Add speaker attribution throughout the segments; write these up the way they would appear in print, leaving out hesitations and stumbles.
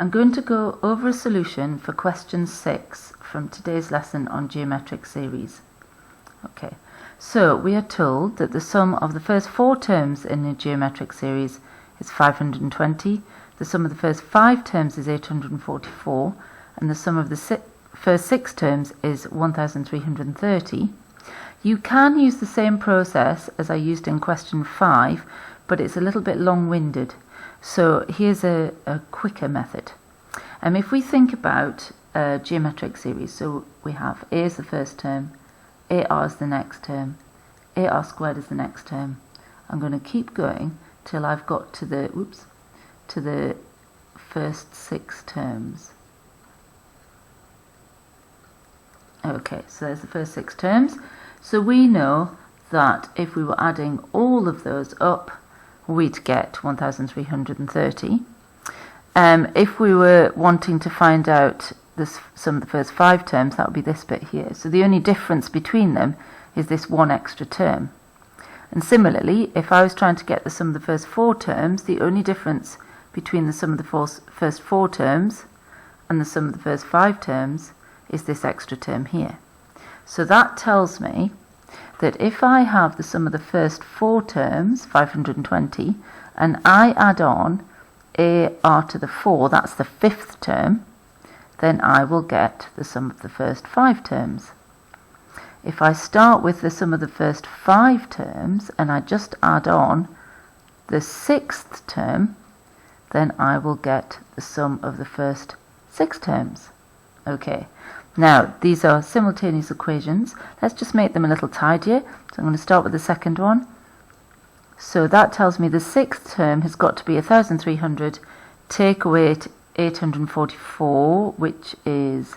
Speaker 1: I'm going to go over a solution for question 6 from today's lesson on geometric series. Okay, so we are told that the sum of the first 4 terms in a geometric series is 520, the sum of the first 5 terms is 844, and the sum of the first 6 terms is 1330. You can use the same process as I used in question 5, but it's a little bit long-winded. So here's a quicker method. If we think about a geometric series, so we have A is the first term, AR is the next term, AR squared is the next term. I'm going to keep going till I've got to the first 6 terms. Okay, so there's the first 6 terms. So we know that if we were adding all of those up, we'd get 1330. If we were wanting to find out the sum of the first 5 terms, that would be this bit here. So the only difference between them is this one extra term. And similarly, if I was trying to get the sum of the first 4 terms, the only difference between the sum of the first 4 terms and the sum of the first 5 terms is this extra term here. So that tells me that if I have the sum of the first 4 terms, 520, and I add on AR to the 4, that's the 5th term, then I will get the sum of the first 5 terms. If I start with the sum of the first 5 terms and I just add on the 6th term, then I will get the sum of the first 6 terms. Okay. Now, these are simultaneous equations. Let's just make them a little tidier. So I'm going to start with the second one. So that tells me the 6th term has got to be 1300, take away 844, which is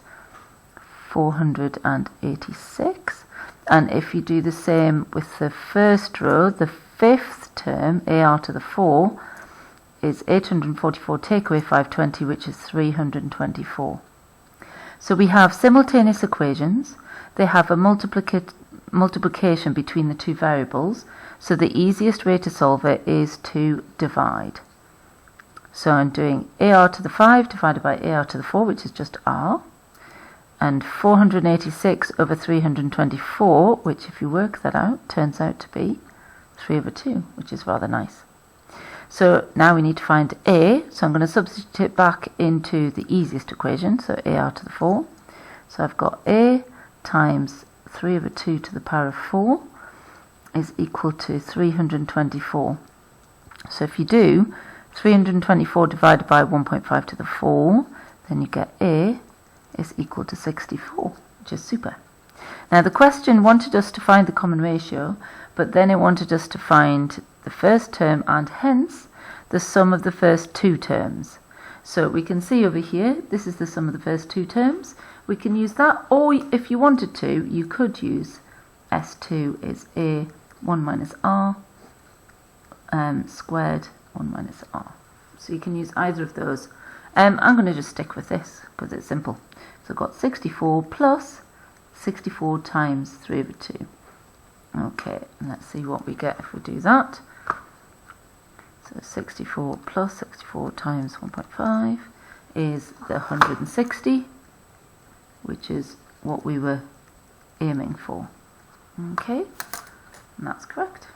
Speaker 1: 486. And if you do the same with the first row, the 5th term, AR to the 4, is 844, take away 520, which is 324. So we have simultaneous equations. They have a multiplication between the 2 variables. So the easiest way to solve it is to divide. So I'm doing AR to the 5 divided by AR to the 4, which is just R. And 486 over 324, which if you work that out, turns out to be 3/2, which is rather nice. So now we need to find A, so I'm going to substitute it back into the easiest equation, so AR to the 4. So I've got A times 3/2 to the power of 4 is equal to 324. So if you do 324 divided by 1.5 to the 4, then you get A is equal to 64, which is super. Now the question wanted us to find the common ratio, but then it wanted us to find the first term and hence the sum of the first 2 terms. So we can see over here, this is the sum of the first 2 terms. We can use that, or if you wanted to, you could use S2 is A 1 minus R squared 1 minus R. So you can use either of those. I'm going to just stick with this because it's simple. So I've got 64 plus 64 times 3/2. Okay, and let's see what we get if we do that. So 64 plus 64 times 1.5 is the 160, which is what we were aiming for. Okay, and that's correct.